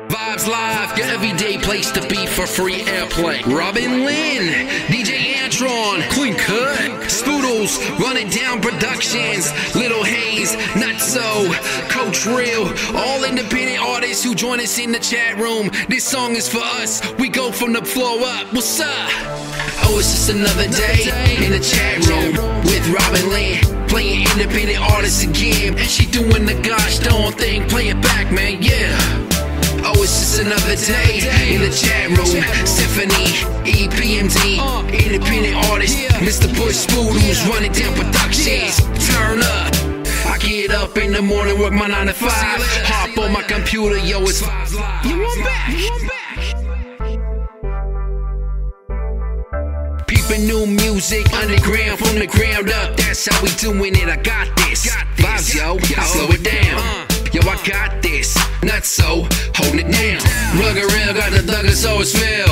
Vibes Live, your everyday place to be for free airplay. Robin Lynn, DJ Antron, Clean Cut, Spoodles, Running Down Productions, Little Haze, Not So, Coach Real, all independent artists who join us in the chat room. This song is for us, we go from the floor up. What's up? Oh, it's just another day in the chat room with Robin Lynn, playing independent artists again. And she doing the gosh darn thing, play it back, man, yeah. Oh, it's just another day in the chat room. Stephanie, EPMD, independent artist, Mr. Bush Spoodles, Running Down Productions. Turn up. I get up in the morning, work my 9 to 5. Hop on my computer, yo, it's Vibes Live. You want back? You want back? Peeping new music, underground from the ground up. That's how we doing it. I got this. Vibes, yo, I slow it down. Yo, I got this, not so, holding it down. Rugger real, got the thuggers, so it's feel.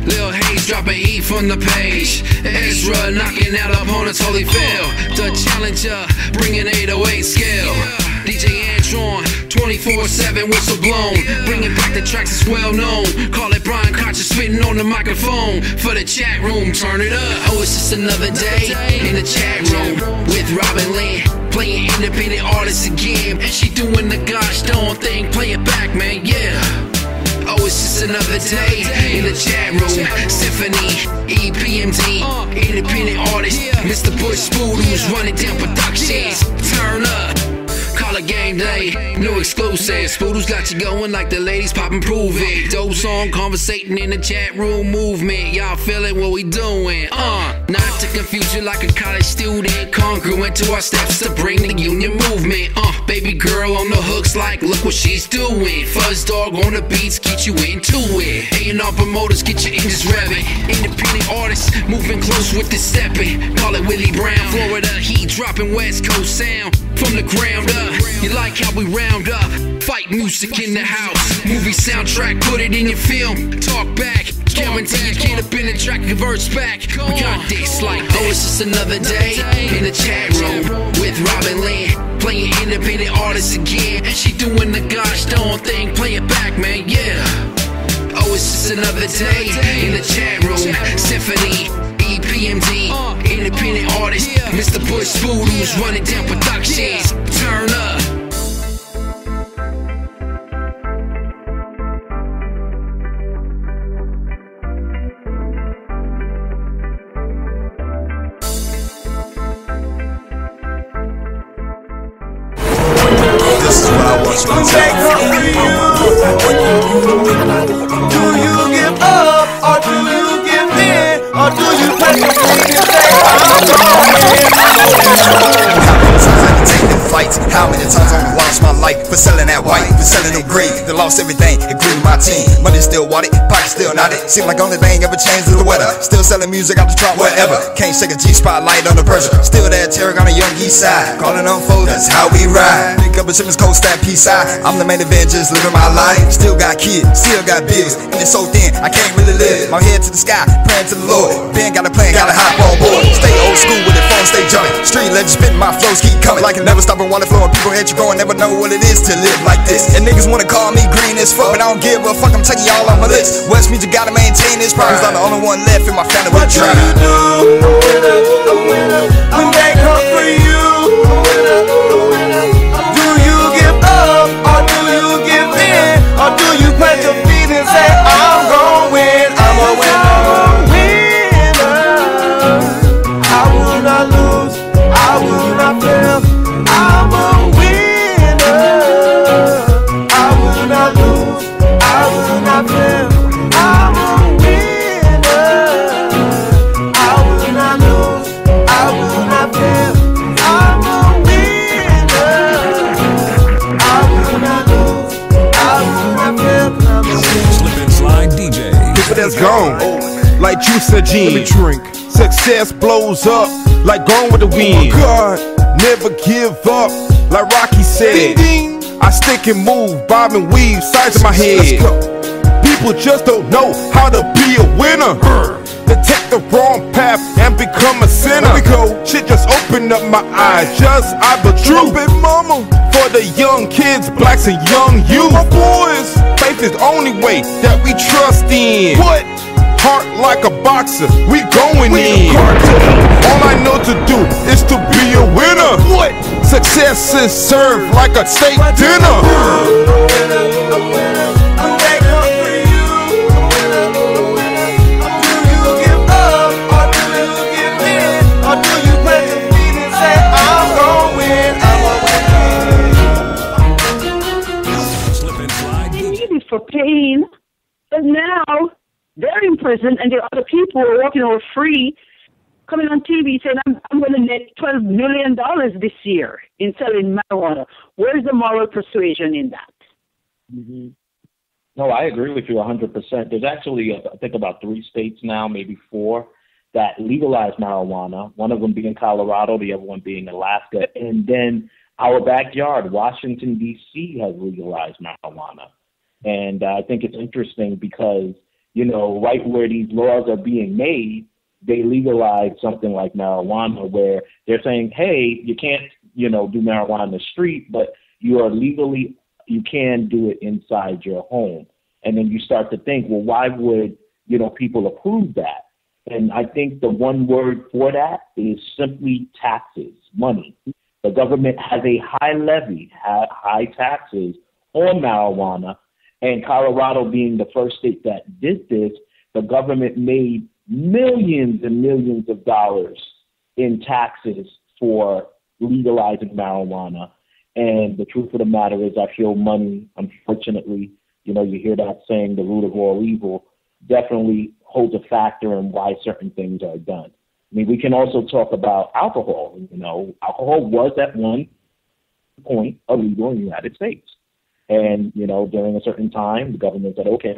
Lil Haze dropping heat from the page. Ezra knocking out opponents, holy fail. The challenger, bringing 808 scale. DJ Antron, 24/7 whistle blown. Bringing back the tracks that's well known. Call it Brian Kocher spitting on the microphone. For the chat room, turn it up. Oh, it's just another day in the chat room with Robin Lynn, playing independent artists again. And she doing the gosh darn thing, play it back, man, yeah. Oh, it's just another day in the chat room. Stephanie, EPMD, independent artist, Mr. Bush Spoodles, Running Down Productions. Turn up. Call it game day. No exclusive. Spoodles got you going like the ladies poppin' prove it. Dope song, conversating in the chat room movement. Y'all feeling what we doing? Not to confuse you like a college student. Congruent to our steps to bring the union movement. Baby girl on the hooks like look what she's doing. Fuzz dog on the beats, get you into it. A&R promoters, get your engines revving. Independent artists moving close with the stepping. Call it Willie Brown, Florida heat dropping West Coast sound from the ground up. You like how we round up? Fight music in the house. Movie soundtrack, put it in your film. Talk back, guarantee you get up in the track, converse back. We got this like this. Oh, it's just another day in the chat room with Robin Lynn, playing independent artists again. And she doing the gosh darn thing, play it back, man, yeah. Oh, it's just another day in the chat room. Symphony, EPMD, independent artist, Mr. Bush Spoodles, running down productions. Turn up. This is what I want you to take from you. Do you give up, or do you give in, or do you play the game and say, fights. How many times I lost my life for selling that white, for selling them gray? They lost everything, including my team. Money still wanted, pocket still not it. Seem like only thing ever changed is the weather. Still selling music out the trunk wherever. Can't shake a G spotlight under pressure. Still that terror on the young east side. Calling on foes, that's how we ride. Pick up a Simmons Coast, that peace side. I'm the main event, just living my life. Still got kids, still got bills, and it's so thin, I can't really live. My head to the sky, praying to the Lord. Ben got a plan, gotta hop on board. Stay old school with the phone, stay jumping. Street legends spitting, my flows keep coming. Like it never stop and water flowing. People hate you going, never know what it is to live like this. And niggas wanna call me green as fuck, but I don't give a fuck, I'm taking y'all on my list. West Music gotta maintain this pride, cause I'm the only one left in my family with drive. What do you do when they come for you? Do you give up, or do you give in, or do you plant your feet and say, I'm gon' win, I'm a winner. I will not lose, I will not fail, I'm a winner. I will not lose, I will not fail, I'm a winner. I will not lose, I will not fail, I'm a winner. I will not lose, I will not fail, I'm a winner. Slip and slide DJ. People that's gone, like juice and gin. Let me drink. Success blows up like gone with the wind. Oh God, never give up, like Rocky said. Ding, ding. I stick and move, bob and weave, sides of my head. People just don't know how to be a winner. They take the wrong path and become a sinner. Shit just opened up my eyes, just I the truth. Mama, for the young kids, blacks and young youth. My boys, faith is the only way that we trust in. What? Heart like a boxer, we going in. All I know to do is to be a winner. What? Success is served like a steak dinner. For pain, but now they're in prison and there are other people who are walking over free, coming on TV saying, I'm going to make $12 million this year in selling marijuana. Where's the moral persuasion in that? Mm-hmm. No, I agree with you 100%. There's actually, I think, about 3 states now, maybe 4, that legalize marijuana, one of them being Colorado, the other one being Alaska, and then our backyard, Washington, D.C. has legalized marijuana. And I think it's interesting because, you know, right where these laws are being made, they legalize something like marijuana where they're saying, hey, you can't, you know, do marijuana in the street, but you are legally, you can do it inside your home. And then you start to think, well, why would, you know, people approve that? And I think the one word for that is simply taxes, money. The government has a high levy, high taxes on marijuana. And Colorado being the first state that did this, the government made millions and millions of dollars in taxes for legalizing marijuana. And the truth of the matter is, I feel money, unfortunately, you hear that saying, the root of all evil, definitely holds a factor in why certain things are done. I mean, we can also talk about alcohol. Alcohol was at one point illegal in the United States. And, during a certain time, the government said, okay,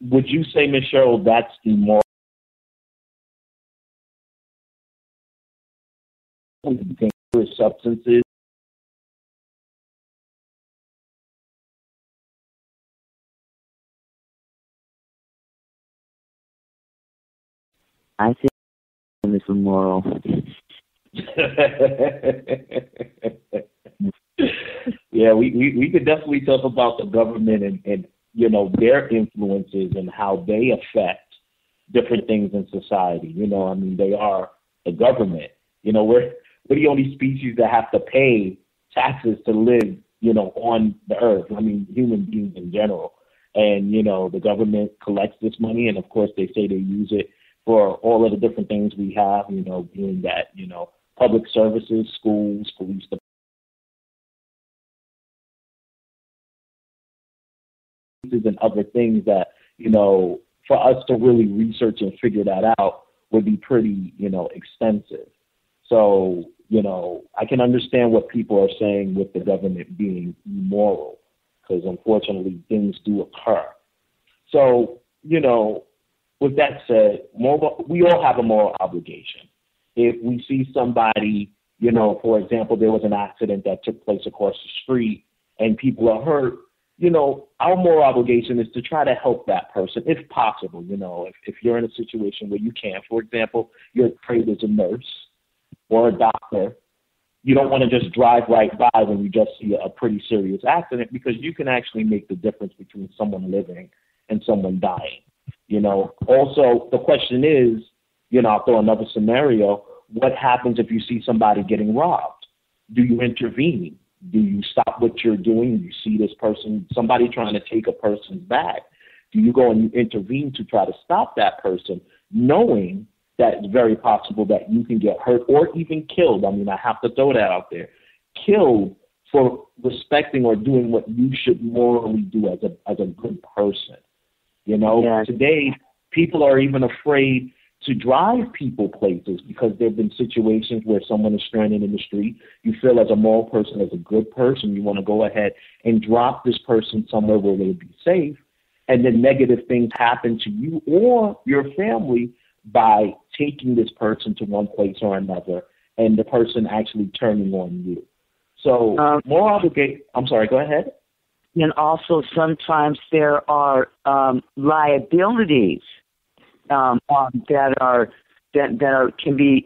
would you say, Ms. Cheryl, that's immoral? Dangerous substances. I think it's immoral. Yeah, we could definitely talk about the government and their influences and how they affect different things in society. They are the government. We're the only species that have to pay taxes to live, on the earth. Human beings in general. And, the government collects this money, and of course they say they use it for all of the different things we have, being that, public services, schools, police departments, and other things that, for us to really research and figure that out would be pretty, extensive. So, I can understand what people are saying with the government being immoral, because unfortunately things do occur. So, with that said, we all have a moral obligation. If we see somebody, for example, there was an accident that took place across the street and people are hurt, our moral obligation is to try to help that person if possible. If you're in a situation where you can, for example, you're trained as a nurse or a doctor, you don't want to just drive right by when you just see a pretty serious accident, because you can actually make the difference between someone living and someone dying. Also, the question is, I'll throw another scenario. What happens if you see somebody getting robbed? Do you intervene? Do you stop what you're doing? You see this person, somebody trying to take a person's bag. Do you go and you intervene to try to stop that person, knowing that it's very possible that you can get hurt or even killed? I have to throw that out there. Killed for respecting or doing what you should morally do as a good person. Yes. Today, people are even afraid to drive people places because there have been situations where someone is stranded in the street. You feel as a moral person, as a good person, you want to go ahead and drop this person somewhere where they'll be safe, and then negative things happen to you or your family by taking this person to one place or another, and the person actually turning on you. So moral obligation. I'm sorry, go ahead. And also sometimes there are liabilities that can be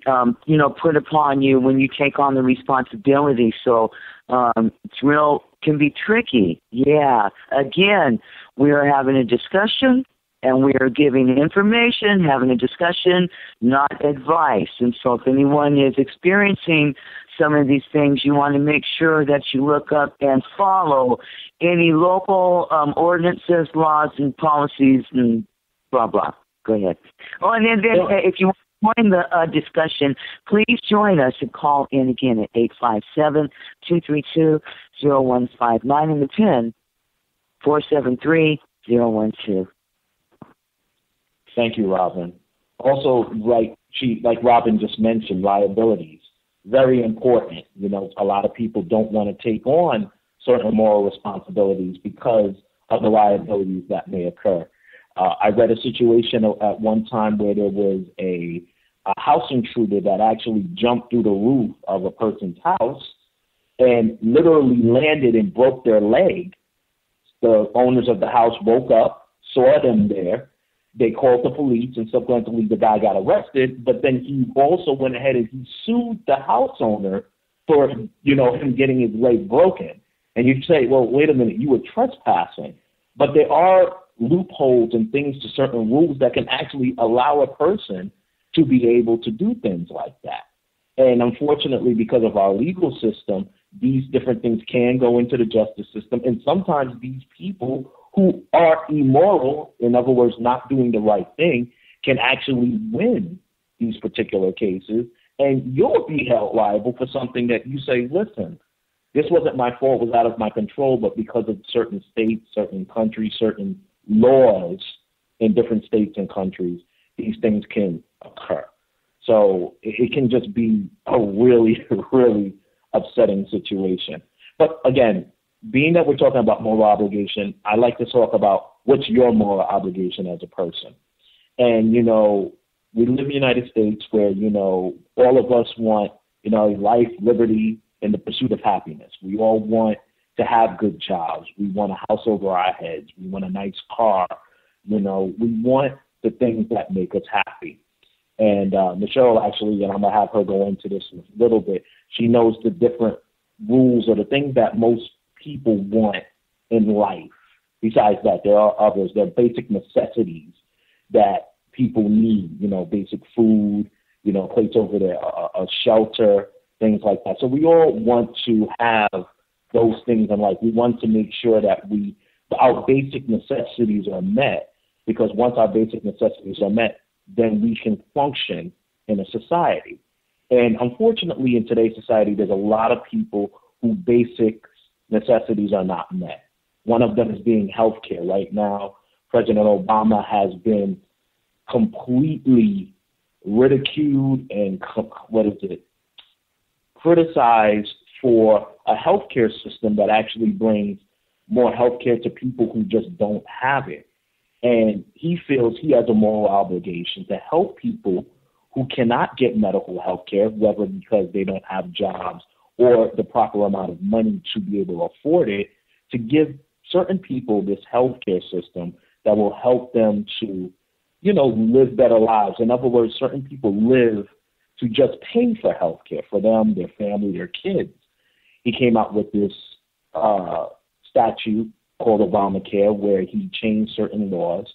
put upon you when you take on the responsibility. So can be tricky. Yeah. Again, we are having a discussion and we are giving information, having a discussion, not advice. And so if anyone is experiencing some of these things, you want to make sure that you look up and follow any local ordinances, laws, and policies, and blah, blah. Go ahead. Oh, and then if you want to join the discussion, please join us and call in again at 857-232-0159 and the PIN 473-012. Thank you, Robin. Also, like Robin just mentioned, liabilities, very important. A lot of people don't want to take on certain moral responsibilities because of the liabilities that may occur. I read a situation at one time where there was a house intruder that actually jumped through the roof of a person's house and literally landed and broke their leg. The owners of the house woke up, saw them there. They called the police, and subsequently the guy got arrested. But then he also went ahead and he sued the house owner for, him getting his leg broken. And you'd say, well, wait a minute, you were trespassing. But there are loopholes and things to certain rules that can actually allow a person to be able to do things like that. And unfortunately, because of our legal system, these different things can go into the justice system. And sometimes these people who are immoral, in other words, not doing the right thing, can actually win these particular cases And you'll be held liable for something that you say, listen, this wasn't my fault, it was out of my control, but because of certain states, certain countries, certain laws in different states and countries, these things can occur. So it can just be a really, really upsetting situation. But again, being that we're talking about moral obligation, I like to talk about what's your moral obligation as a person. And, you know, we live in the United States where, you know, all of us want, you know, life, liberty, and the pursuit of happiness. We all want to have good jobs. We want a house over our heads. We want a nice car. You know, we want the things that make us happy. And Michelle actually, and I'm going to have her go into this in a little bit, she knows the different rules or the things that most people want in life. Besides that, there are others. There are basic necessities that people need, you know, basic food, you know, plates over there, a shelter, things like that. So we all want to have those things in life. We want to make sure that our basic necessities are met, because once our basic necessities are met, then we can function in a society. And unfortunately, in today's society, there's a lot of people whose basic necessities are not met. One of them is being healthcare. Right now, President Obama has been completely ridiculed and criticized for a healthcare system that actually brings more healthcare to people who just don't have it. And he feels he has a moral obligation to help people who cannot get medical health care, whether because they don't have jobs or the proper amount of money to be able to afford it, to give certain people this healthcare system that will help them to, you know, live better lives. In other words, certain people live to just pay for healthcare for them, their family, their kids. He came out with this statute called Obamacare, where he changed certain laws.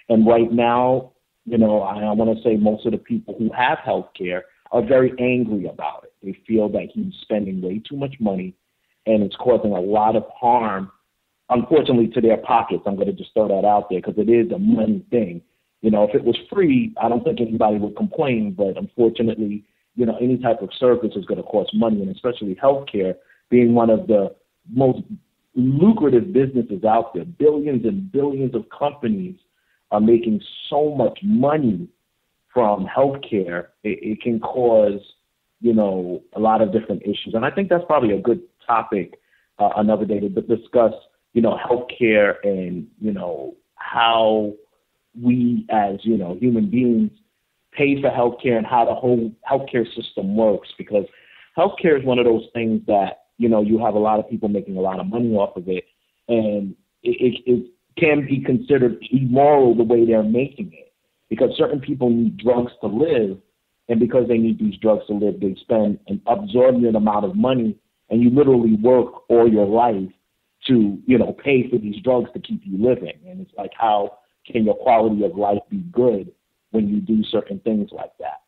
And right now, you know, I want to say most of the people who have health care are very angry about it. They feel that he's spending way too much money and it's causing a lot of harm, unfortunately, to their pockets. I'm going to just throw that out there because it is a money thing. You know, if it was free, I don't think anybody would complain, but unfortunately, you know, any type of service is going to cost money, and especially healthcare being one of the most lucrative businesses out there. Billions and billions of companies are making so much money from healthcare. It can cause, you know, a lot of different issues. And I think that's probably a good topic another day to discuss, you know, healthcare and, you know, how we as, you know, human beings pay for healthcare and how the whole healthcare system works, because healthcare is one of those things that, you know, you have a lot of people making a lot of money off of it, and it can be considered immoral the way they're making it, because certain people need drugs to live, and because they need these drugs to live, they spend an absorbent amount of money, and you literally work all your life to, you know, pay for these drugs to keep you living. And it's like, how can your quality of life be good when you do certain things like that?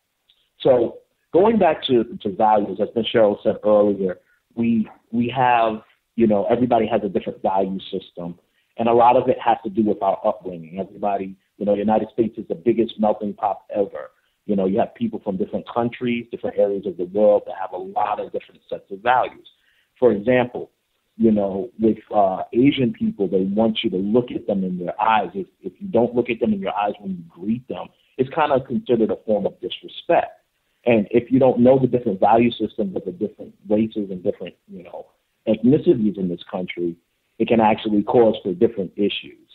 So going back to values, as Michelle said earlier, we have, you know, everybody has a different value system, and a lot of it has to do with our upbringing. Everybody, you know, the United States is the biggest melting pot ever. You know, you have people from different countries, different areas of the world that have a lot of different sets of values. For example, you know, with Asian people, they want you to look at them in their eyes. If you don't look at them in your eyes when you greet them, it's kind of considered a form of disrespect. And if you don't know the different value systems of the different races and different, you know, ethnicities in this country, it can actually cause for different issues.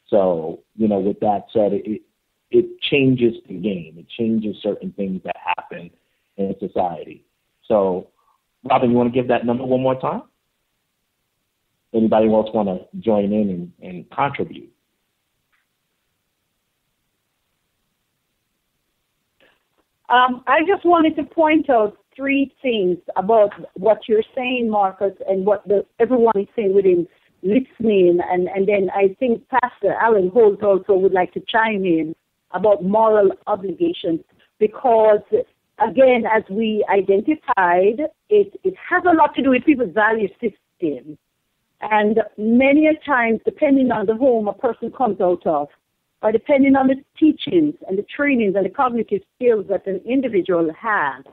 So, you know, with that said, it changes the game. It changes certain things that happen in society. So, Robin, you want to give that number one more time? Anybody else want to join in and contribute? I just wanted to point out three things about what you're saying, Marcus, and what everyone is saying within listening. And then I think Pastor Alan Holt also would like to chime in about moral obligations, because, again, as we identified, it has a lot to do with people's value system. And many a times, depending on the home a person comes out of, or depending on the teachings and the trainings and the cognitive skills that an individual has,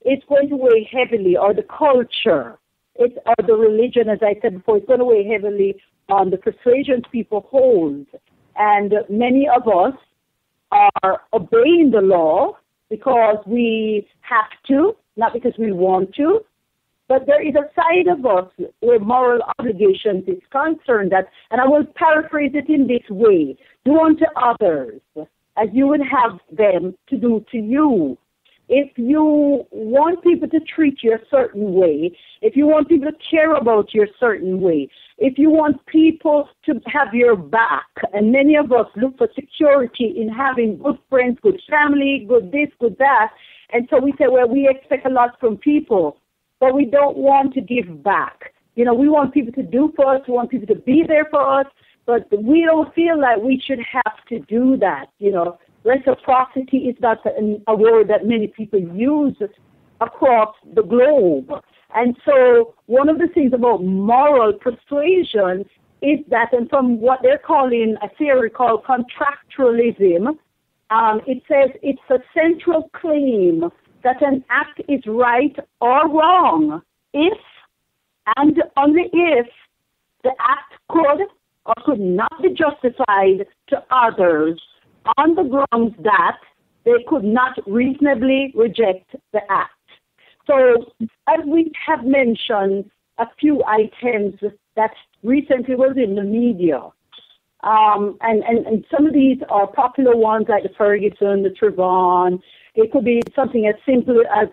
it's going to weigh heavily, or the culture, or the religion, as I said before, it's going to weigh heavily on the persuasions people hold. And many of us are obeying the law because we have to, not because we want to. But there is a side of us where moral obligations is concerned, that, and I will paraphrase it in this way: do unto others as you would have them to do to you. If you want people to treat you a certain way, if you want people to care about you a certain way, if you want people to have your back, and many of us look for security in having good friends, good family, good this, good that, and so we say, well, we expect a lot from people, but we don't want to give back. You know, we want people to do for us, we want people to be there for us, but we don't feel like we should have to do that, you know. Reciprocity is not a word that many people use across the globe. And so one of the things about moral persuasion is that, and from what they're calling a theory called contractualism, it says it's a central claim that an act is right or wrong if and only if the act could or could not be justified to others on the grounds that they could not reasonably reject the act. So, as we have mentioned a few items that recently was in the media, and some of these are popular ones like the Ferguson, the Trevon. It could be something as simple as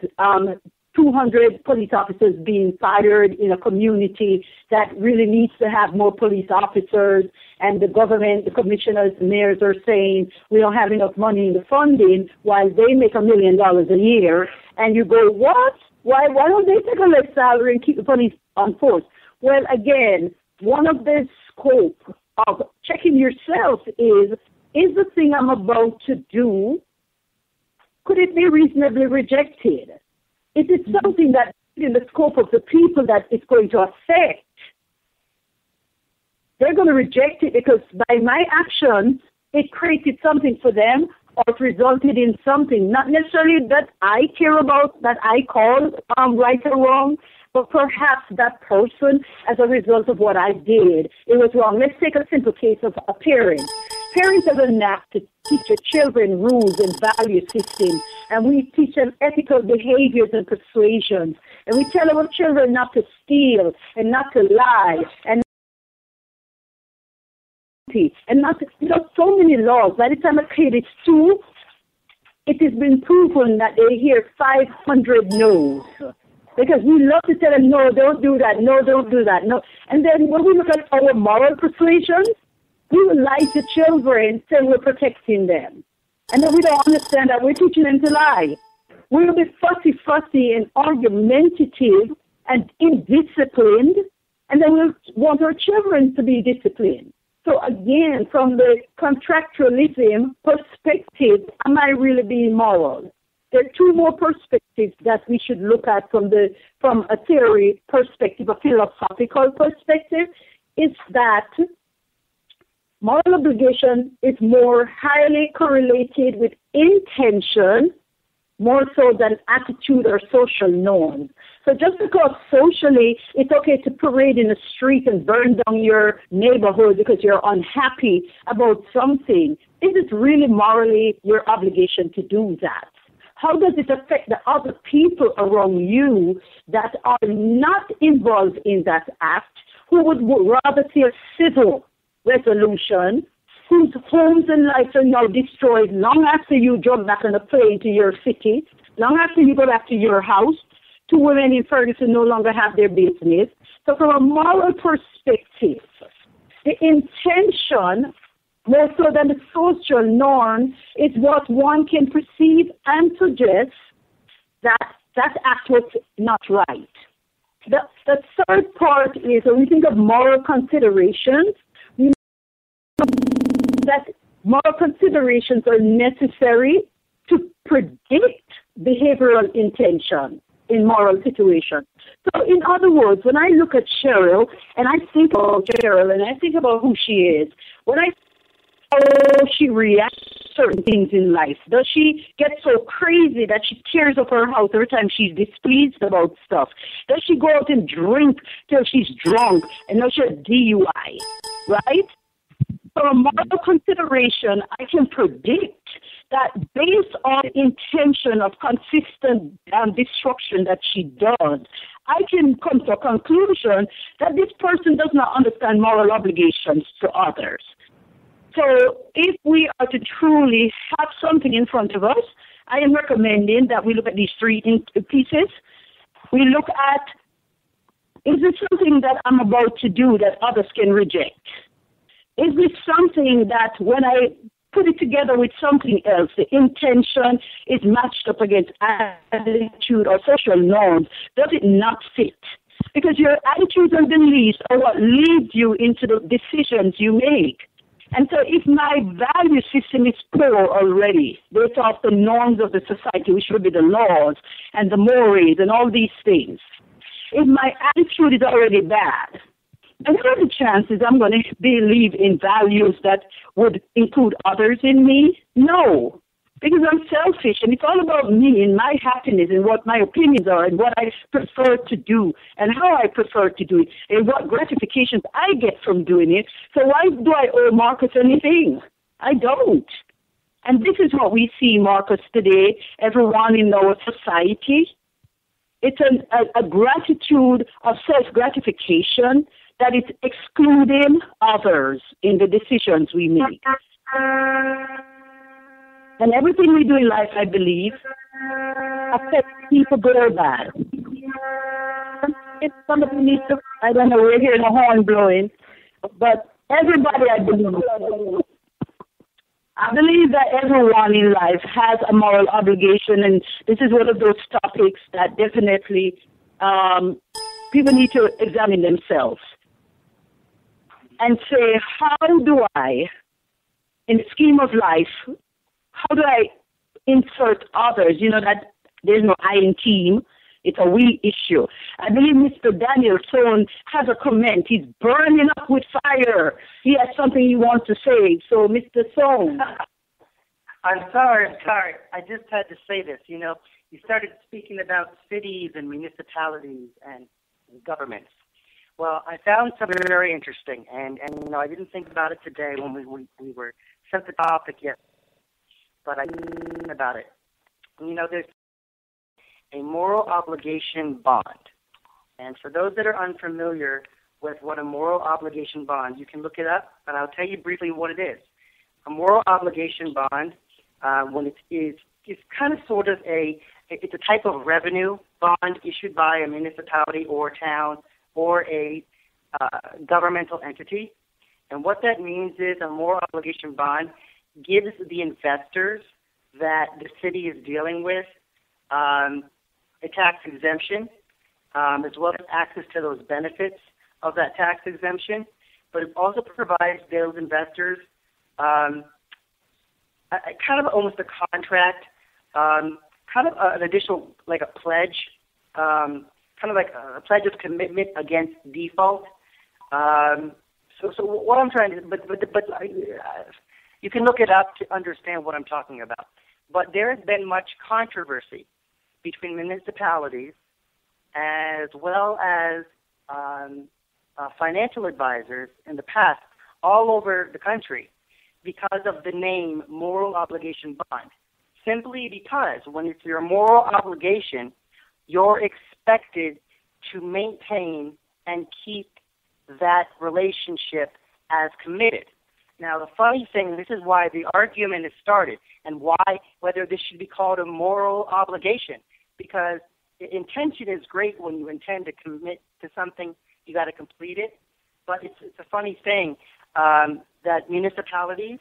200 police officers being fired in a community that really needs to have more police officers, and the government, the commissioners, the mayors are saying we don't have enough money in the funding while they make $1 million a year. And you go, what? Why don't they take a less salary and keep the police on force? Well, again, one of the scope of checking yourself is the thing I'm about to do, could it be reasonably rejected? Is it something that in the scope of the people that it's going to affect? They're going to reject it because by my action, it created something for them, or it resulted in something, not necessarily that I care about, that I call right or wrong, but perhaps that person, as a result of what I did, it was wrong. Let's take a simple case of a parent. Parents have a knack to teach their children rules and value systems, and we teach them ethical behaviors and persuasions, and we tell our children not to steal and not to lie and not to, so many laws. By the time a kid is 2, it has been proven that they hear 500 no's. Because we love to tell them, no, don't do that, no, don't do that, no. And then when we look at our moral persuasions, we will lie to children, say we're protecting them. And then we don't understand that we're teaching them to lie. We'll be fussy and argumentative and indisciplined, and then we'll want our children to be disciplined. So again, from the contractualism perspective, am I really being moral? There are 2 more perspectives that we should look at from a theory perspective, a philosophical perspective, is that moral obligation is more highly correlated with intention, more so than attitude or social norms. So just because socially it's okay to parade in the street and burn down your neighborhood because you're unhappy about something, is it really morally your obligation to do that? How does it affect the other people around you that are not involved in that act, who would rather see a civil resolution, whose homes and lives are now destroyed long after you jump back on a plane to your city, long after you go back to your house? 2 women in Ferguson no longer have their business. So from a moral perspective, the intention, more so than the social norm, is what one can perceive and suggest that that act was not right. The third part is, when we think of moral considerations, that moral considerations are necessary to predict behavioral intention in moral situations. So in other words, when I look at Cheryl, and I think about Cheryl, and I think about who she is, when I how she reacts certain things in life? Does she get so crazy that she tears up her house every time she's displeased about stuff? Does she go out and drink till she's drunk and now she has DUI, right? For a moral consideration, I can predict that based on intention of consistent destruction that she does, I can come to a conclusion that this person does not understand moral obligations to others. So if we are to truly have something in front of us, I am recommending that we look at these three pieces. We look at, is this something that I'm about to do that others can reject? Is this something that when I put it together with something else, the intention is matched up against attitude or social norms? Does it not fit? Because your attitudes and beliefs are what leads you into the decisions you make. And so if my value system is poor already, based off the norms of the society, which would be the laws and the mores and all these things, if my attitude is already bad, and what are the chances I'm going to believe in values that would include others in me? No, because I'm selfish, and it's all about me and my happiness and what my opinions are and what I prefer to do and how I prefer to do it and what gratifications I get from doing it. So why do I owe Marcus anything? I don't. And this is what we see, Marcus, today, everyone in our society. It's a gratitude of self-gratification that is excluding others in the decisions we make. And everything we do in life, I believe, affects people good or bad. If somebody needs to, I don't know, we're hearing a horn blowing, but everybody, I believe that everyone in life has a moral obligation, and this is one of those topics that definitely people need to examine themselves and say, how do I, in the scheme of life, how do I insert others? You know that there's no I in team. It's a we issue. I believe Mr. Daniel Sohn has a comment. He's burning up with fire. He has something he wants to say. So, Mr. Sohn. I'm sorry. I just had to say this. You know, you started speaking about cities and municipalities and governments. Well, I found something very interesting, and you know, I didn't think about it today when we were sent the topic yet, but I knew about it. You know, there's a moral obligation bond, and for those that are unfamiliar with what a moral obligation bond, you can look it up, and I'll tell you briefly what it is. A moral obligation bond, when it is kind of sort of it's a type of revenue bond issued by a municipality or town or a governmental entity. And what that means is a moral obligation bond gives the investors that the city is dealing with a tax exemption, as well as access to those benefits of that tax exemption. But it also provides those investors kind of almost a contract, kind of an additional, like a pledge, kind of like a pledge of commitment against default. So what I'm trying to, but you can look it up to understand what I'm talking about. But there has been much controversy between municipalities as well as financial advisors in the past all over the country because of the name moral obligation bond. Simply because when it's your moral obligation, you're expected to maintain and keep that relationship as committed. Now, the funny thing, this is why the argument has started and why whether this should be called a moral obligation, because the intention is great when you intend to commit to something, you got to complete it. But it's a funny thing that municipalities,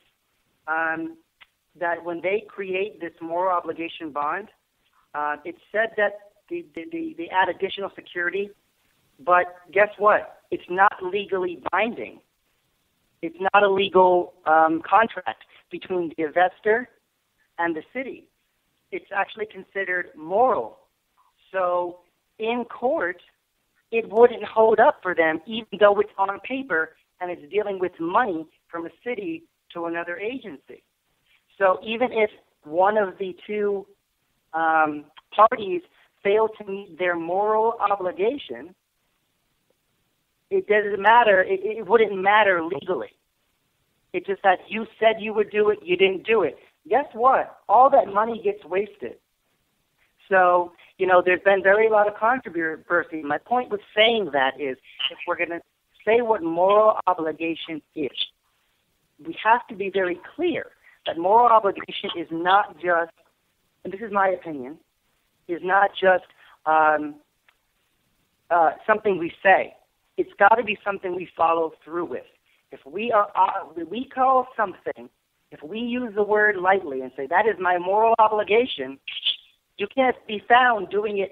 that when they create this moral obligation bond, it's said that they add additional security, but guess what? It's not legally binding. It's not a legal contract between the investor and the city. It's actually considered moral. So in court, it wouldn't hold up for them, even though it's on paper and it's dealing with money from a city to another agency. So even if one of the two parties fail to meet their moral obligation, it doesn't matter. It wouldn't matter legally. It's just that you said you would do it, you didn't do it. Guess what? All that money gets wasted. So, there's been a lot of controversy. My point with saying that is, if we're going to say what moral obligation is, we have to be very clear that moral obligation is not just, and this is my opinion, is not just something we say. It's got to be something we follow through with. If we call something, if we use the word lightly and say that is my moral obligation, you can't be found doing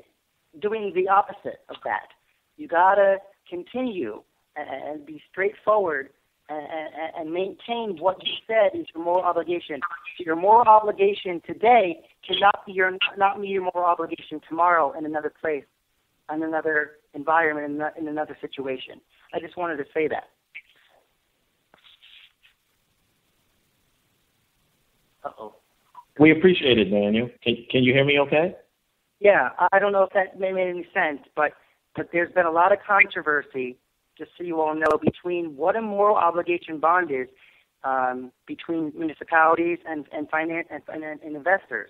the opposite of that. You got to continue and be straightforward and maintain what you said is your moral obligation. Your moral obligation today cannot be not be your moral obligation tomorrow in another place, in another environment, in another situation. I just wanted to say that. Uh-oh. We appreciate it, Daniel. Can you hear me okay? Yeah, I don't know if that made any sense, but there's been a lot of controversy, just so you all know, between what a moral obligation bond is between municipalities and finance and investors,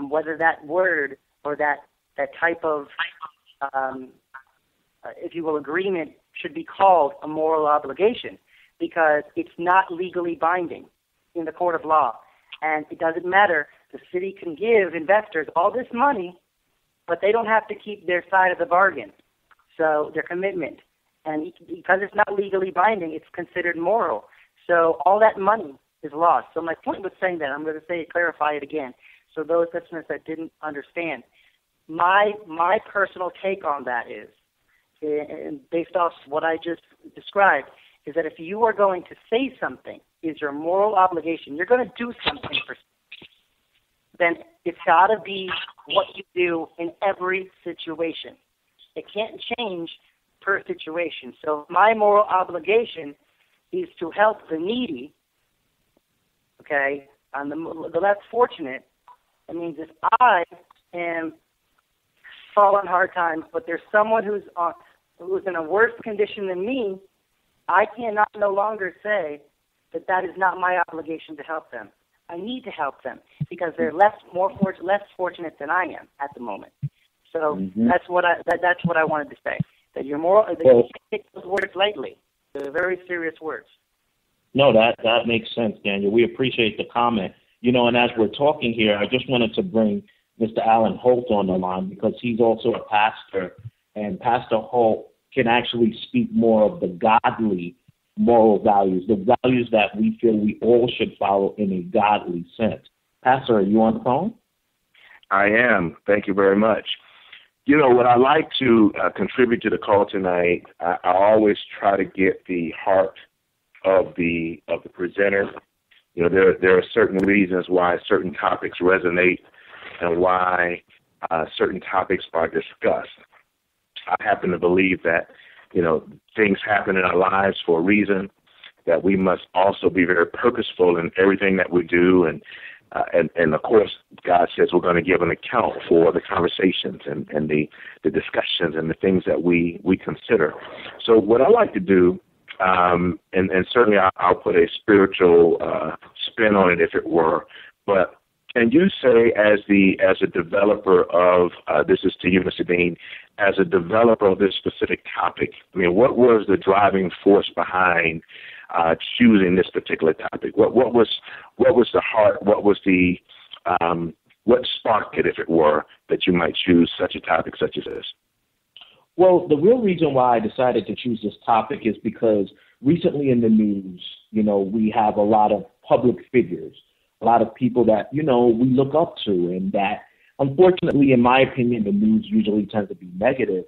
whether that word or that type of, if you will, agreement should be called a moral obligation, because it's not legally binding in the court of law. And it doesn't matter. The city can give investors all this money, but they don't have to keep their side of the bargain, so their commitment. And because it's not legally binding, it's considered moral. So all that money is lost. So my point was saying that, I'm going to clarify it again, so those listeners that didn't understand. My personal take on that is, and based off what I just described, is that if you are going to say something is your moral obligation, you're going to do something for, then it's got to be what you do in every situation. It can't change per situation. So my moral obligation is to help the needy, okay, and the less fortunate. That means if I am falling hard times, but there's someone who's in a worse condition than me, I cannot no longer say that is not my obligation to help them. I need to help them because they're less fortunate than I am at the moment. So that's what I wanted to say. That you're you can't take those words lightly. They're very serious words. No, that makes sense, Daniel. We appreciate the comment. And as we're talking here, I just wanted to bring Mr. Alan Holt on the line because he's also a pastor, and Pastor Holt can actually speak more of the godly moral values, the values that we feel we all should follow in a godly sense. Pastor, are you on the phone? I am. Thank you very much. What I like to contribute to the call tonight, I always try to get the heart of the presenter. There are certain reasons why certain topics resonate and why certain topics are discussed. I happen to believe that, things happen in our lives for a reason, that we must also be very purposeful in everything that we do. And of course, God says we're going to give an account for the conversations and the discussions and the things that we consider. So what I like to do, and certainly I'll put a spiritual spin on it if it were, but can you say as a developer of, this is to you, Mr. Dean, as a developer of this specific topic, what was the driving force behind choosing this particular topic? What was the heart? What was the what sparked it, if it were, that you might choose such a topic such as this? Well, the real reason why I decided to choose this topic is because recently in the news, we have a lot of public figures, a lot of people that, we look up to, and that, unfortunately, in my opinion, the news usually tends to be negative.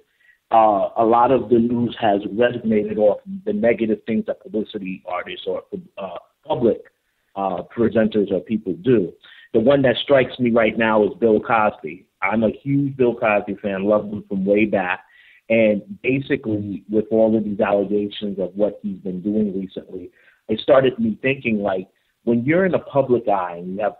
A lot of the news has resonated off the negative things that publicity artists or public presenters or people do. The one that strikes me right now is Bill Cosby. I'm a huge Bill Cosby fan, loved him from way back. And basically, with all of these allegations of what he's been doing recently, it started me thinking, like, when you're in a public eye and you have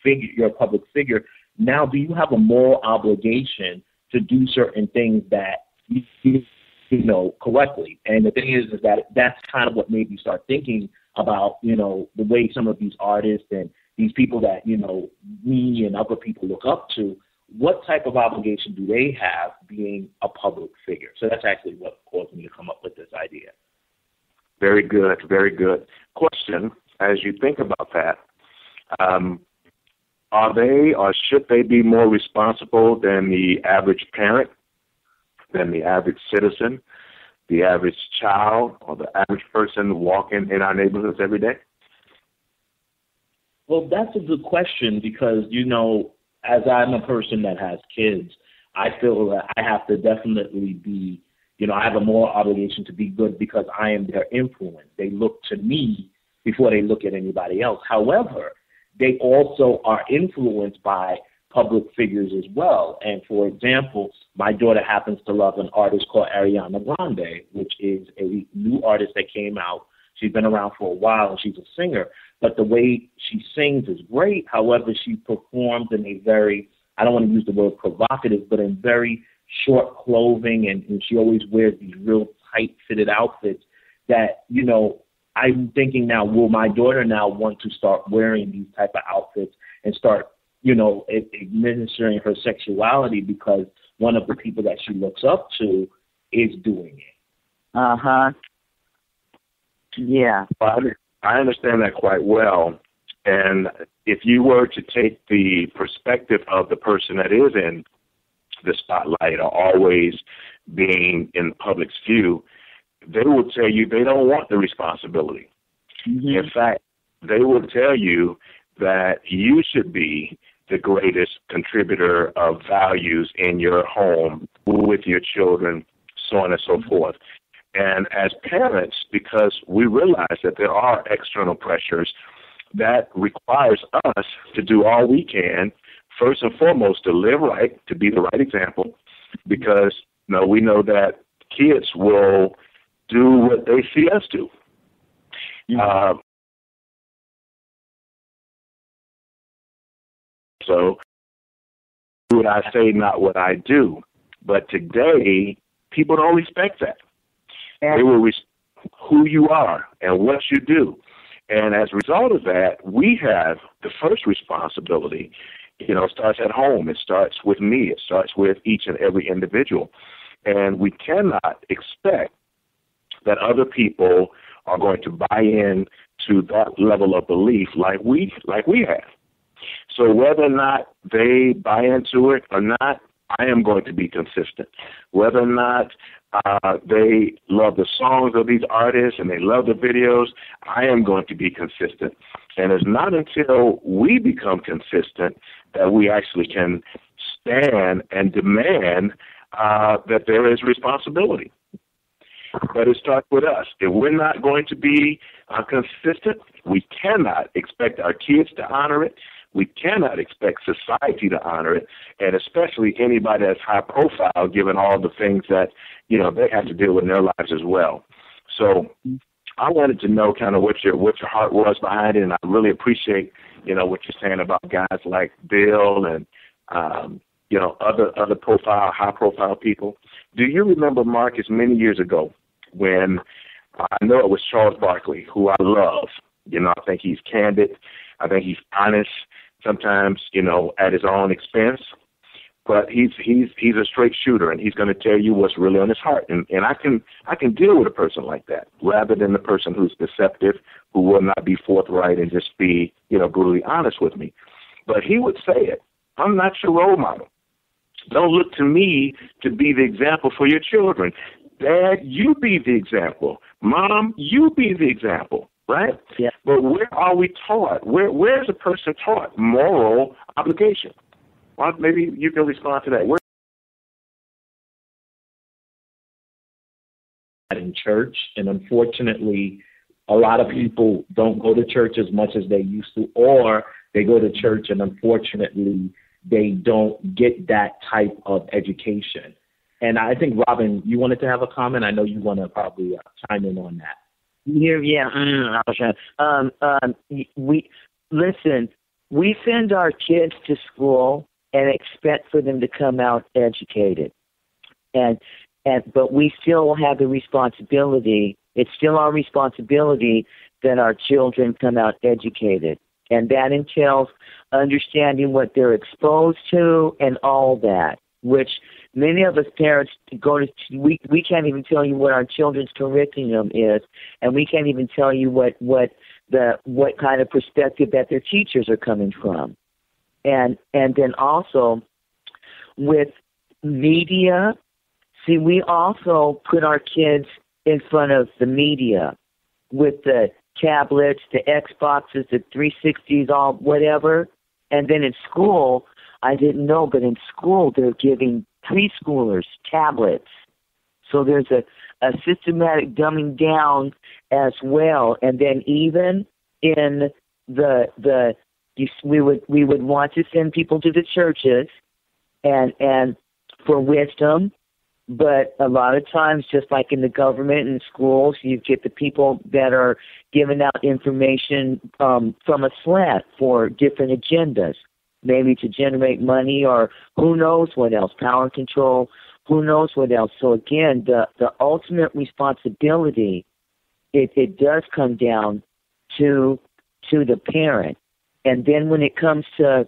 you're a public figure, now do you have a moral obligation to do certain things that you know correctly? And the thing is that that's kind of what made me start thinking about, you know, the way some of these artists and these people that, you know, me and other people look up to, what type of obligation do they have being a public figure? So that's actually what caused me to come up with this idea. Very good, very good. Question, as you think about that, are they or should they be more responsible than the average parent, than the average citizen, the average child, or the average person walking in our neighborhoods every day? Well, that's a good question because, you know, as I'm a person that has kids, I feel that I have to definitely be, you know, I have a moral obligation to be good because I am their influence. They look to me before they look at anybody else. However, they also are influenced by public figures as well. And for example, my daughter happens to love an artist called Ariana Grande, which is a new artist that came out. She's been around for a while and she's a singer, but the way she sings is great. However, she performs in a very, I don't want to use the word provocative, but in very short clothing, and she always wears these real tight fitted outfits that, you know, I'm thinking now, will my daughter now want to start wearing these type of outfits and start, you know, administering her sexuality because one of the people that she looks up to is doing it? Uh-huh. Yeah. Well, I understand that quite well. And if you were to take the perspective of the person that is in the spotlight or always being in the public's view, they will tell you they don't want the responsibility. Mm-hmm. In fact, they will tell you that you should be the greatest contributor of values in your home with your children, so on and so forth. And as parents, because we realize that there are external pressures, that requires us to do all we can, first and foremost, to live right, to be the right example, because we know that kids will do what they see us do. Mm-hmm. So, do what I say, not what I do. But today, people don't respect that. They will respect who you are and what you do. And as a result of that, we have the first responsibility. You know, it starts at home. It starts with me. It starts with each and every individual. And we cannot expect that other people are going to buy in to that level of belief like we have. So whether or not they buy into it or not, I am going to be consistent. Whether or not they love the songs of these artists and they love the videos, I am going to be consistent. And it's not until we become consistent that we actually can stand and demand that there is responsibility. But it starts with us. If we're not going to be consistent, we cannot expect our kids to honor it. We cannot expect society to honor it, and especially anybody that's high profile, given all the things that, you know, they have to deal with in their lives as well. So I wanted to know kind of what your heart was behind it, and I really appreciate, you know, what you're saying about guys like Bill and, you know, other high profile people. Do you remember, Marcus, many years ago when I know it was Charles Barkley, who I love. You know, I think he's candid. I think he's honest, sometimes, you know, at his own expense. But he's a straight shooter, and he's going to tell you what's really on his heart. And I can deal with a person like that rather than the person who's deceptive, who will not be forthright and just be, you know, brutally honest with me. But he would say it. I'm not your role model. Don't look to me to be the example for your children. Dad, you be the example. Mom, you be the example. Right? Yeah. But where are we taught? Where is a person taught moral obligation? Well, maybe you can respond to that. Where in church, and unfortunately, a lot of people don't go to church as much as they used to, or they go to church and unfortunately they don't get that type of education. And I think, Robin, you wanted to have a comment. I know you want to probably chime in on that. We listen. We send our kids to school and expect for them to come out educated, but we still have the responsibility. It's still our responsibility that our children come out educated, and that entails understanding what they're exposed to and all that. Which many of us parents we can't even tell you what our children's curriculum is, and we can't even tell you what kind of perspective that their teachers are coming from, and then also with media. See, we also put our kids in front of the media with the tablets, the Xboxes, the 360s, all whatever, and then in school. I didn't know, but in school they're giving preschoolers tablets. So there's a systematic dumbing down as well. And then even in we would want to send people to the churches and for wisdom, but a lot of times, just like in the government and schools, you get the people that are giving out information from a slant for different agendas. Maybe to generate money or who knows what else, power and control, who knows what else. So again, the ultimate responsibility, it does come down to the parent. And then when it comes to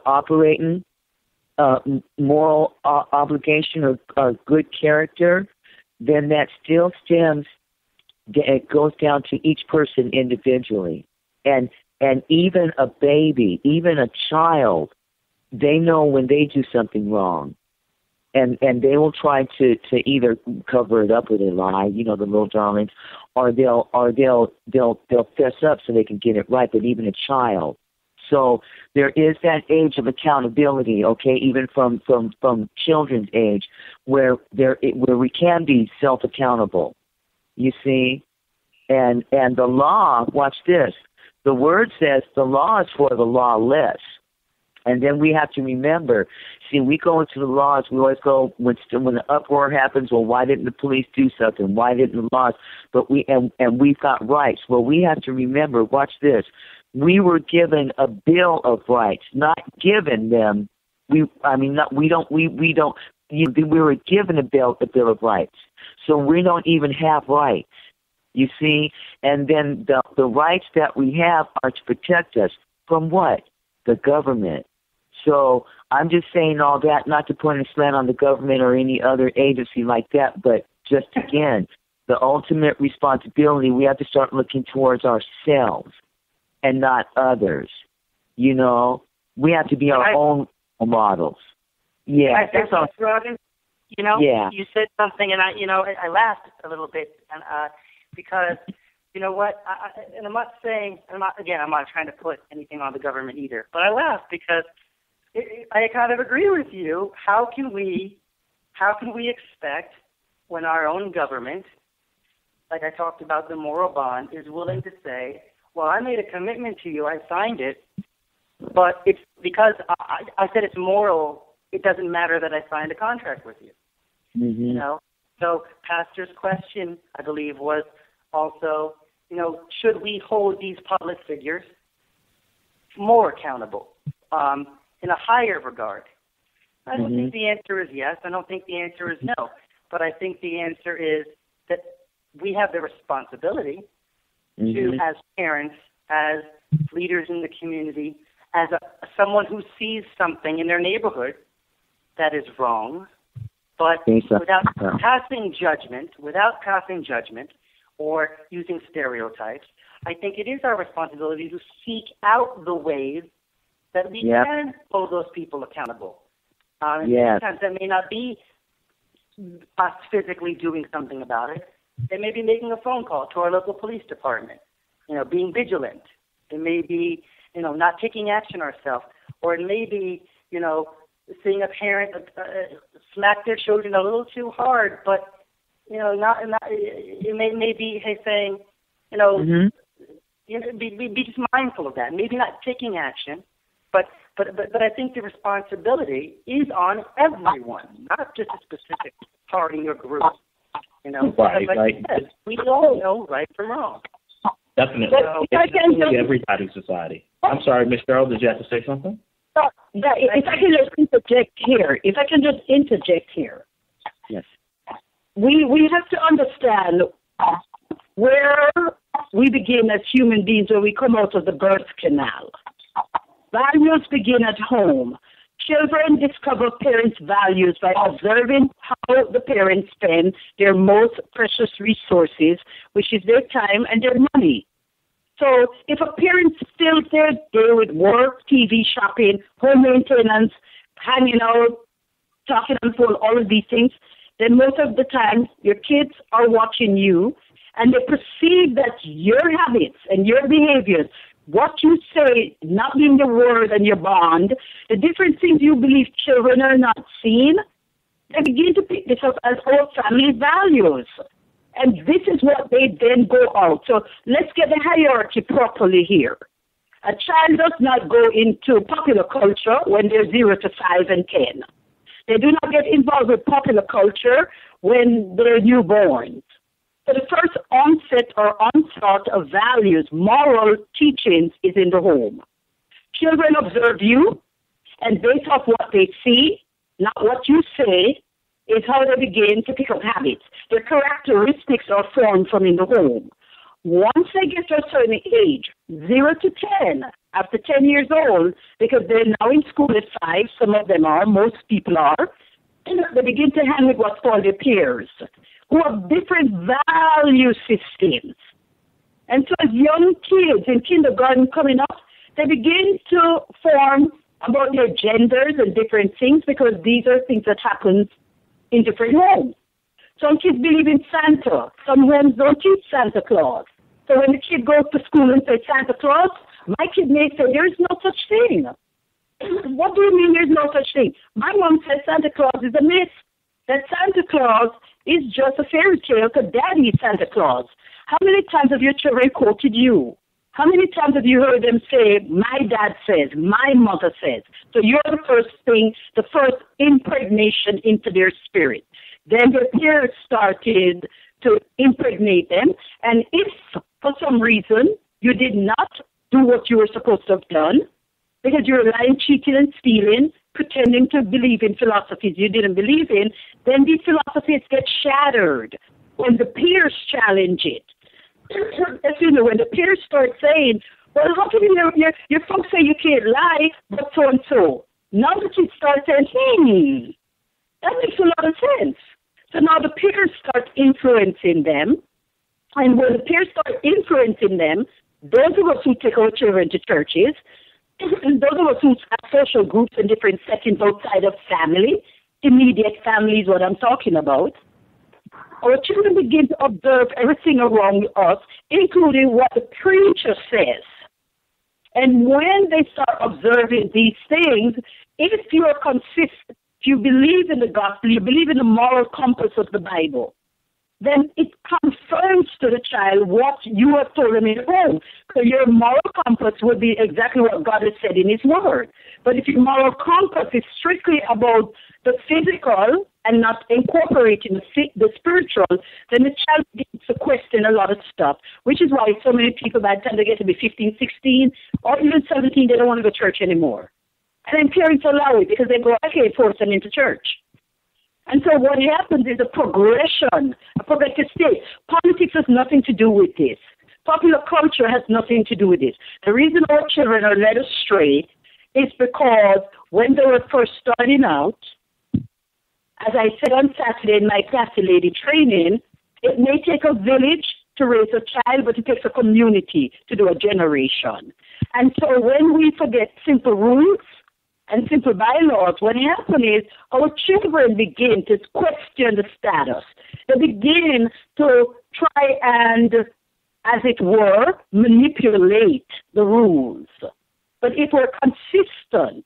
operating moral obligation or good character, then that still it goes down to each person individually. And even a baby, even a child, they know when they do something wrong. And they will try to either cover it up with a lie, the little darlings, or they'll fess up so they can get it right, but even a child. So there is that age of accountability, okay, even from children's age, where we can be self-accountable, you see? And the law, watch this, the word says the law is for the lawless. And then we have to remember, see, we go into the laws, we always go, when the uproar happens, well, why didn't the police do something? Why didn't the laws? But we've got rights. Well, we have to remember, watch this, we were given a bill of rights, not given them. We were given a bill of rights. So we don't even have rights. You see, and then the rights that we have are to protect us from what? The government. So I'm just saying all that, not to point a slant on the government or any other agency like that, but just again, the ultimate responsibility, we have to start looking towards ourselves and not others. We have to be our own models. Yeah, that's all. Robin, you said something, and I laughed a little bit, and because, you know what, and I'm not trying to put anything on the government either, but I laugh because I kind of agree with you. How can we expect when our own government, like I talked about the moral bond, is willing to say, well, I made a commitment to you, I signed it, but it's because I said it's moral, it doesn't matter that I signed a contract with you. Mm-hmm. So Pastor's question, I believe, was also, should we hold these public figures more accountable in a higher regard? I don't think the answer is yes. I don't think the answer is no. But I think the answer is that we have the responsibility to, as parents, as leaders in the community, as someone who sees something in their neighborhood that is wrong, but without passing judgment, or using stereotypes, I think it is our responsibility to seek out the ways that we can hold those people accountable. Sometimes that may not be us physically doing something about it. It may be making a phone call to our local police department, being vigilant. It may be, not taking action ourselves, or it may be, seeing a parent smack their children a little too hard, but it may be saying, be just mindful of that. Maybe not taking action, but I think the responsibility is on everyone, not just a specific party or group. You know, right, like right. Said, we all know right from wrong. Definitely. So, Everybody's society. I'm sorry, Ms. Cheryl, did you have to say something? Yeah, if I can just interject here. Yes. We have to understand where we begin as human beings when we come out of the birth canal. Values begin at home. Children discover parents' values by observing how the parents spend their most precious resources, which is their time and their money. So if a parent fills their day with work, TV, shopping, home maintenance, hanging out, talking on the phone, all of these things, then most of the time your kids are watching you and they perceive that your habits and your behaviors, what you say, not being your word and your bond, the different things you believe children are not seeing, they begin to pick this up as our family values. And this is what they then go out. So let's get the hierarchy properly here. A child does not go into popular culture when they're 0 to 5 and 10. They do not get involved with popular culture when they're newborn. So the first onset or onslaught of values, moral teachings, is in the home. Children observe you, and based off what they see, not what you say, is how they begin to pick up habits. Their characteristics are formed from in the home. Once they get to a certain age, 0 to 10, after 10 years old, because they're now in school at 5, some of them are, most people are, they begin to hang with what's called their peers, who have different value systems. And so as young kids in kindergarten coming up, they begin to form about their genders and different things because these are things that happen in different homes. Some kids believe in Santa. Some homes don't teach Santa Claus. So when the kid goes to school and says Santa Claus, my kid may say, there is no such thing. What do you mean there's no such thing? My mom says Santa Claus is a myth. That Santa Claus is just a fairy tale because daddy is Santa Claus. How many times have your children quoted you? How many times have you heard them say, my dad says, my mother says? So you're the first thing, the first impregnation into their spirit. Then their peers started to impregnate them. And if for some reason you did not do what you were supposed to have done, because you were lying, cheating, and stealing, pretending to believe in philosophies you didn't believe in, then these philosophies get shattered when the peers challenge it. Excuse me, when the peers start saying, well, how can your folks say you can't lie, but so and so? Now the kids start saying, that makes a lot of sense. So now the peers start influencing them, and when the peers start influencing them, those of us who take our children to churches, and those of us who have social groups and different settings outside of family, immediate family is what I'm talking about, our children begin to observe everything around us, including what the preacher says. And when they start observing these things, if you are consistent, if you believe in the gospel, you believe in the moral compass of the Bible, then it confirms to the child what you have told them in home. So your moral compass will be exactly what God has said in His Word. But if your moral compass is strictly about the physical and not incorporating the spiritual, then the child begins to question a lot of stuff, which is why so many people, by the time they get to be 15, 16, or even 17, they don't want to go to church anymore. And then parents allow it because they go, I can't force them into church. And so what happens is a progression, a progressive state. Politics has nothing to do with this. Popular culture has nothing to do with this. The reason our children are led astray is because when they were first starting out, as I said on Saturday in my Classy Lady training, it may take a village to raise a child, but it takes a community to do a generation. And so when we forget simple rules and simple bylaws, what happens is our children begin to question the status. They begin to try and, as it were, manipulate the rules. But if we're consistent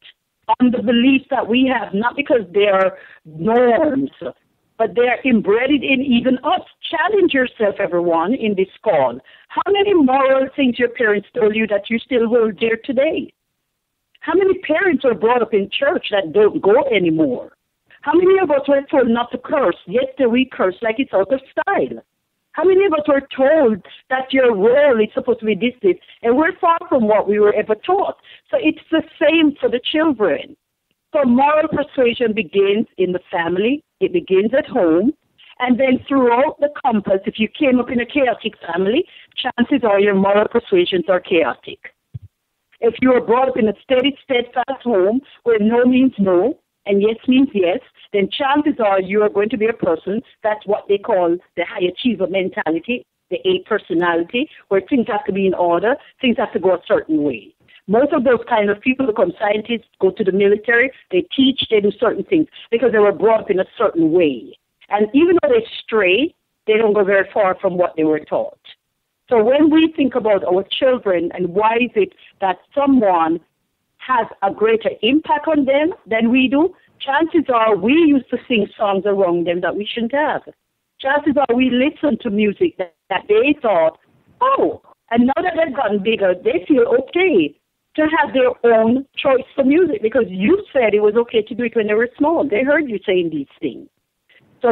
on the beliefs that we have, not because they're norms, but they're embedded in even us. Challenge yourself, everyone, in this call. How many moral things your parents told you that you still hold dear today? How many parents are brought up in church that don't go anymore? How many of us were told not to curse, yet we curse like it's out of style? How many of us were told that your role is supposed to be this, and we're far from what we were ever taught? So it's the same for the children. So moral persuasion begins in the family, it begins at home, and then throughout the compass, if you came up in a chaotic family, chances are your moral persuasions are chaotic. If you were brought up in a steady, steadfast home where no means no and yes means yes, then chances are you are going to be a person that's what they call the high achiever mentality, the A personality, where things have to be in order, things have to go a certain way. Most of those kind of people become scientists, go to the military, they teach, they do certain things because they were brought up in a certain way. And even though they stray, they don't go very far from what they were taught. So when we think about our children and why is it that someone has a greater impact on them than we do, chances are we used to sing songs around them that we shouldn't have. Chances are we listen to music that they thought, oh, and now that they've gotten bigger, they feel okay to have their own choice for music because you said it was okay to do it when they were small. They heard you saying these things. So,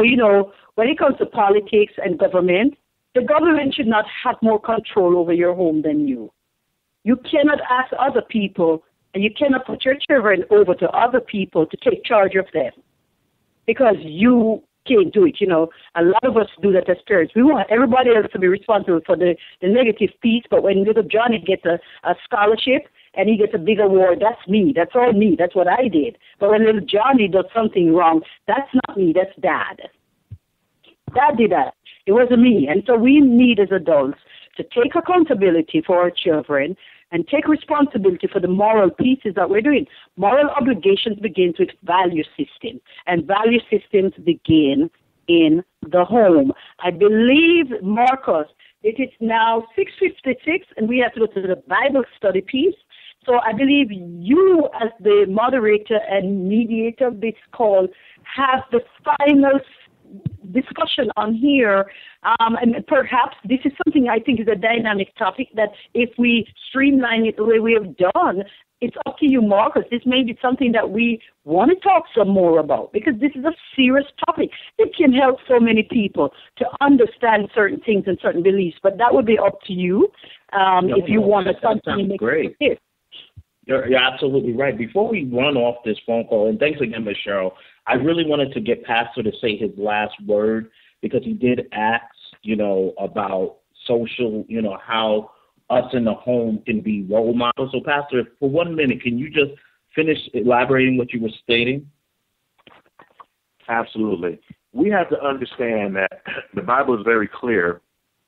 when it comes to politics and government, the government should not have more control over your home than you. You cannot ask other people, and you cannot put your children over to other people to take charge of them because you can't do it. A lot of us do that as parents. We want everybody else to be responsible for the negative piece, but when little Johnny gets a scholarship and he gets a big award, that's me. That's all me. That's what I did. But when little Johnny does something wrong, that's not me. That's Dad. Dad did that. It wasn't me. And so we need as adults to take accountability for our children and take responsibility for the moral pieces that we're doing. Moral obligations begins with value systems, and value systems begin in the home. I believe, Marcus, it is now 6:56, and we have to go to the Bible study piece. So I believe you, as the moderator and mediator of this call, have the final discussion on here, and perhaps this is something I think is a dynamic topic that if we streamline it the way we have done, it's up to you, Marcus. This may be something that we want to talk some more about because this is a serious topic. It can help so many people to understand certain things and certain beliefs, but that would be up to you if you want to something. Great. You're absolutely right. Before we run off this phone call, and thanks again, Ms. Cheryl, I really wanted to get Pastor to say his last word because he did ask, about social, how us in the home can be role models. So, Pastor, for 1 minute, can you just finish elaborating what you were stating? Absolutely. We have to understand that the Bible is very clear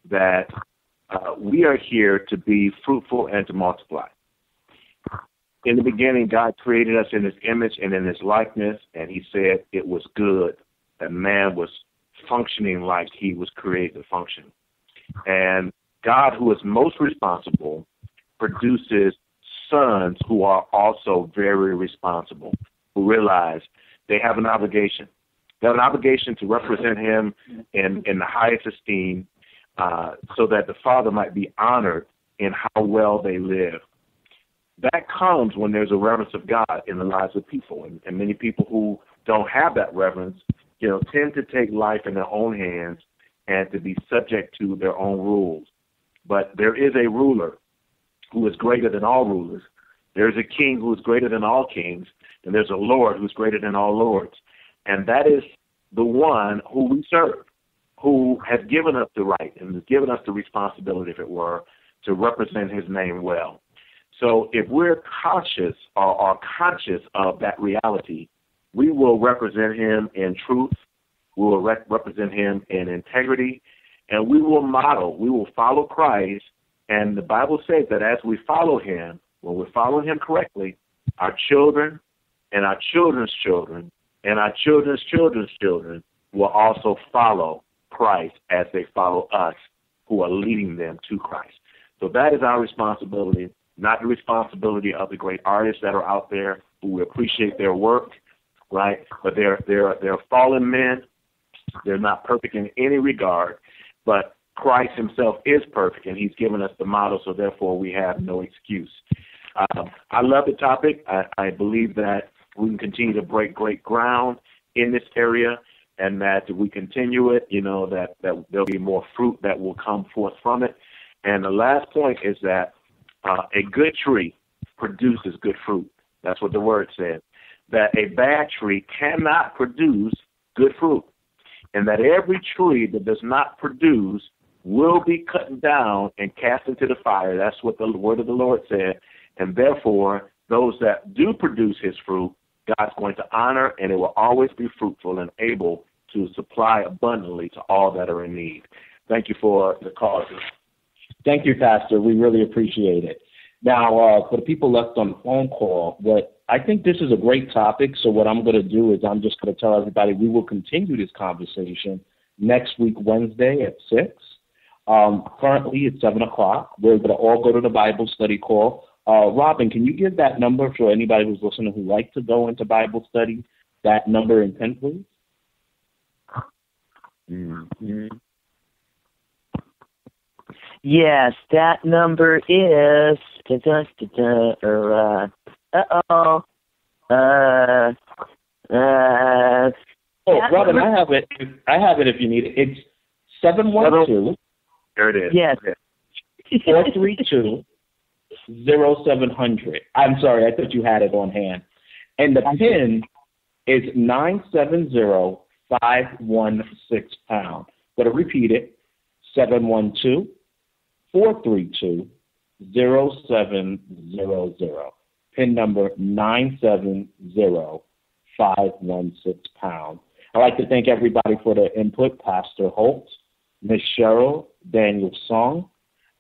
that we are here to be fruitful and to multiply. In the beginning, God created us in his image and in his likeness, and he said it was good that man was functioning like he was created to function. And God, who is most responsible, produces sons who are also very responsible, who realize they have an obligation. They have an obligation to represent him in the highest esteem so that the Father might be honored in how well they live. That comes when there's a reverence of God in the lives of people. And many people who don't have that reverence, tend to take life in their own hands and to be subject to their own rules. But there is a ruler who is greater than all rulers. There's a king who is greater than all kings. And there's a Lord who's greater than all lords. And that is the one who we serve, who has given us the right and has given us the responsibility, if it were, to represent his name well. So if we're cautious or conscious of that reality, we will represent him in truth, we will represent him in integrity, and we will follow Christ. And the Bible says that as we follow him, when we follow him correctly, our children and our children's children and our children's children's children will also follow Christ as they follow us who are leading them to Christ. So that is our responsibility, not the responsibility of the great artists that are out there who we appreciate their work, right? But they're fallen men. They're not perfect in any regard, but Christ himself is perfect, and he's given us the model, so therefore we have no excuse. I love the topic. I believe that we can continue to break great ground, in this area, and that if we continue it, that there'll be more fruit that will come forth from it. And the last point is that a good tree produces good fruit. That's what the word says. That a bad tree cannot produce good fruit. And that every tree that does not produce will be cut down and cast into the fire. That's what the word of the Lord said. And therefore, those that do produce his fruit, God's going to honor, and it will always be fruitful and able to supply abundantly to all that are in need. Thank you for the call. Thank you, Pastor. We really appreciate it. Now, for the people left on the phone call, I think this is a great topic, so what I'm going to do is I'm just going to tell everybody we will continue this conversation next week, Wednesday at 6. Currently, it's 7 o'clock. We're going to all go to the Bible study call. Robin, can you give that number for anybody who's listening who likes to go into Bible study, that number in pen, please? Mm-hmm. Yes, that number is Robin, I have it. I have it if you need it. It's 712. There it is. Yes. 432-0700. I'm sorry, I thought you had it on hand. And the PIN is 970-516#. But to repeat it, 712-432-0700. PIN number 970-516#. I'd like to thank everybody for their input, Pastor Holtz, Ms. Cheryl, Daniel Song,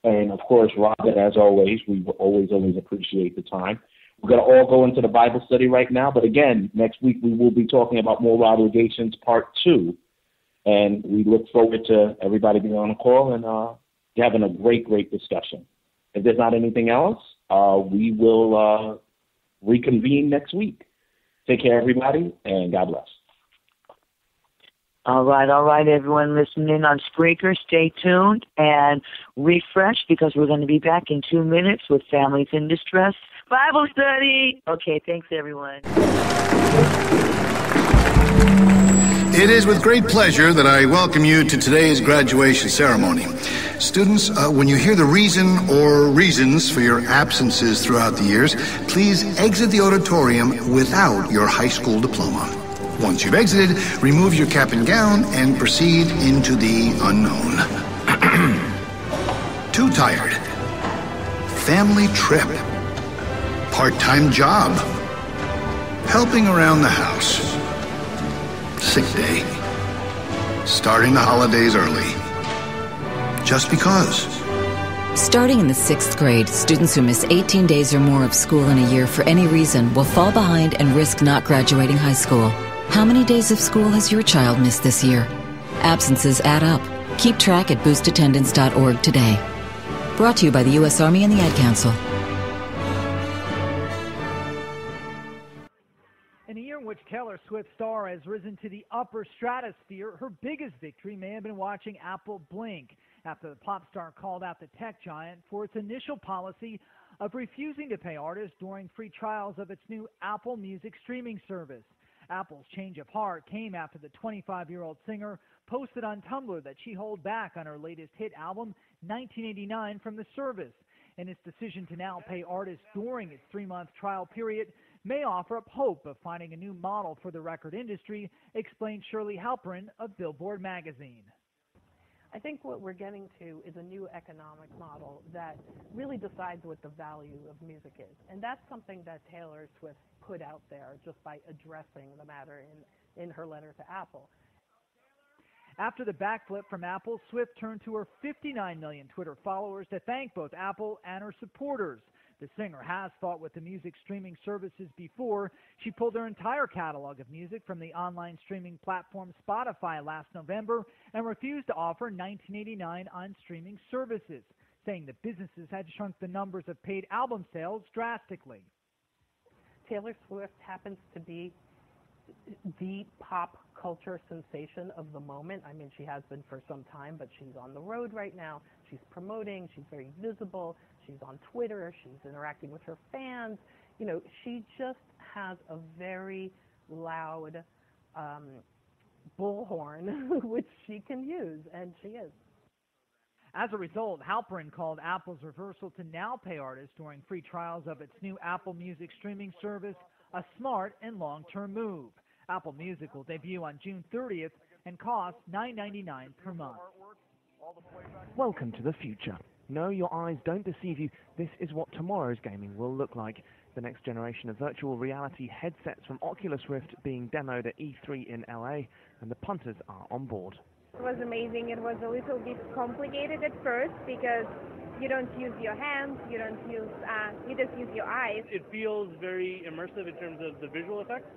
and, of course, Robin, as always. We always appreciate the time. We're going to all go into the Bible study right now, but again, next week we will be talking about Moral Obligations Part 2, and we look forward to everybody being on the call and having a great discussion. If there's not anything else, we will reconvene next week. Take care, everybody, and God bless. All right, everyone listening on Spreaker, stay tuned and refresh because we're going to be back in 2 minutes with Families in Distress Bible Study. Okay, thanks, everyone. It is with great pleasure that I welcome you to today's graduation ceremony. Students, when you hear the reason or reasons for your absences throughout the years, please exit the auditorium without your high school diploma. Once you've exited, remove your cap and gown and proceed into the unknown. Too tired. Family trip. Part-time job. Helping around the house. Sick day. Starting the holidays early. Just because. Starting in the 6th grade, students who miss 18 days or more of school in a year for any reason will fall behind and risk not graduating high school. How many days of school has your child missed this year? Absences add up. Keep track at boostattendance.org today. Brought to you by the U.S. Army and the Ad Council. In a year in which Taylor Swift's star has risen to the upper stratosphere, her biggest victory may have been watching Apple blink after the pop star called out the tech giant for its initial policy of refusing to pay artists during free trials of its new Apple Music streaming service. Apple's change of heart came after the 25-year-old singer posted on Tumblr that she held back on her latest hit album, 1989, from the service. And its decision to now pay artists during its 3-month trial period may offer up hope of finding a new model for the record industry, explained Shirley Halperin of Billboard magazine. I think what we're getting to is a new economic model that really decides what the value of music is. And that's something that Taylor Swift put out there just by addressing the matter in her letter to Apple. After the backflip from Apple, Swift turned to her 59 million Twitter followers to thank both Apple and her supporters. The singer has fought with the music streaming services before. She pulled her entire catalog of music from the online streaming platform Spotify last November and refused to offer 1989 on streaming services, saying that businesses had shrunk the numbers of paid album sales drastically. Taylor Swift happens to be the pop culture sensation of the moment. I mean, she has been for some time, but she's on the road right now. She's promoting. She's very visible. She's on Twitter. She's interacting with her fans. You know, she just has a very loud bullhorn, which she can use, and she is. As a result, Halperin called Apple's reversal to now pay artists during free trials of its new Apple Music streaming service a smart and long-term move. Apple Music will debut on June 30th and cost $9.99 per month. Welcome to the future. No, your eyes don't deceive you. This is what tomorrow's gaming will look like. The next generation of virtual reality headsets from Oculus Rift being demoed at E3 in LA, and the punters are on board. It was amazing. It was a little bit complicated at first because you don't use your hands, you just use your eyes. It feels very immersive in terms of the visual effects.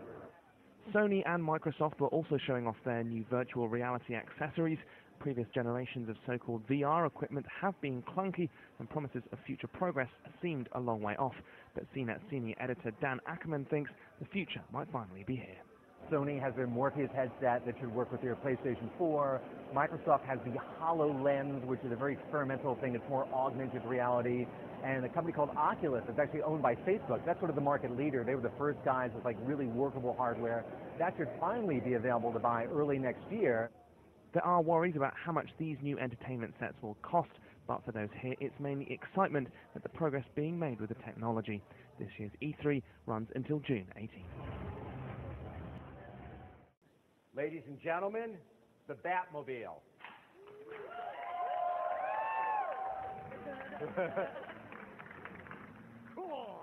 Sony and Microsoft were also showing off their new virtual reality accessories. Previous generations of so-called VR equipment have been clunky, and promises of future progress seemed a long way off. But CNET senior editor Dan Ackerman thinks the future might finally be here. Sony has their Morpheus headset that should work with their PlayStation 4. Microsoft has the HoloLens, which is a very experimental thing. It's more augmented reality. And a company called Oculus, that's actually owned by Facebook. That's sort of the market leader. They were the first guys with like really workable hardware. That should finally be available to buy early next year. There are worries about how much these new entertainment sets will cost, but for those here, it's mainly excitement at the progress being made with the technology. This year's E3 runs until June 18th. Ladies and gentlemen, the Batmobile. Cool.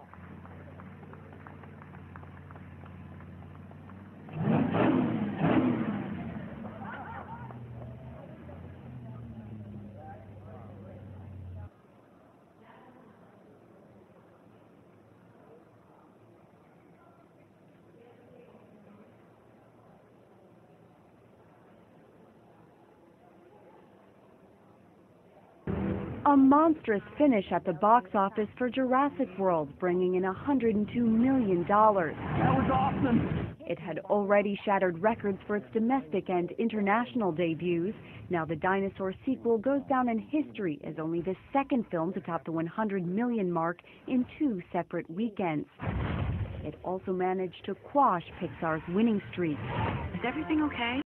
A monstrous finish at the box office for Jurassic World, bringing in $102 million. That was awesome. It had already shattered records for its domestic and international debuts. Now the dinosaur sequel goes down in history as only the second film to top the 100 million mark in 2 separate weekends. It also managed to quash Pixar's winning streak. Is everything okay?